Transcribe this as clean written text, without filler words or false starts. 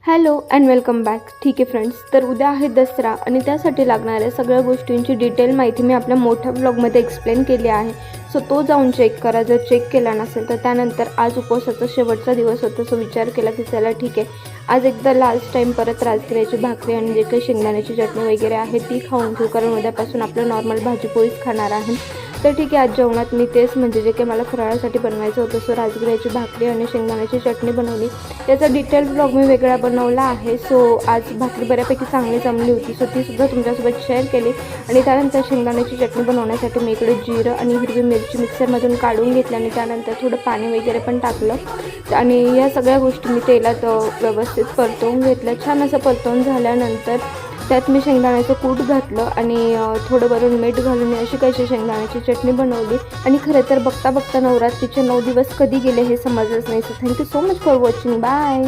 Hello and welcome back. ठीक आहे friends, तर उद्या आहे दसरा आणि त्यासाठी लागणाऱ्या सगळ्या गोष्टींची डिटेल माहिती मी आपल्या मोठ्या ब्लॉगमध्ये एक्सप्लेन केली आहे. सो तो जाऊन चेक करा. जर चेक केला नसेल तर त्यानंतर आज उपवासाचा शेवटचा दिवस होता, सो विचार केला की चला ठीक आहे, आज एकदा लास्ट टाईम परत राजगिऱ्याची भाकरी आणि जे काही शेंगदाण्याची चटणी वगैरे आहे ती खाऊन घेऊ, कारण उद्यापासून आपलं नॉर्मल भाजी पोळीच खाणार आहे. तर ठीक आहे, आज जेवणात मी तेच म्हणजे जे काही मला फराळासाठी बनवायचं होतं, सो राजगिऱ्याची भाकरी आणि शेंगदाण्याची चटणी बनवली. त्याचा डिटेल ब्लॉग मी वेगळा बनवला आहे. सो आज भाकरी बऱ्यापैकी चांगली जमली होती, सो तीसुद्धा तुमच्यासोबत शेअर केली. आणि त्यानंतर शेंगदाण्याची चटणी बनवण्यासाठी मी इकडे जिरं आणि हिरवी मिरची मिक्सरमधून काढून घेतली आणि त्यानंतर थोडं पाणी वगैरे पण टाकलं आणि या सगळ्या गोष्टी मी तेलात व्यवस्थित परतवून घेतल्या. छान असं परतवून झाल्यानंतर त्यात मी शेंगदाण्याचं कूट घातलं आणि थोडं वरून मीठ घालून मी अशी कशी शेंगदाण्याची चटणी बनवली. आणि खरं तर बघता बघता नवरात्रीचे 9 दिवस कधी गेले हे समजलंच नाही. So thank you so much for watching. Bye.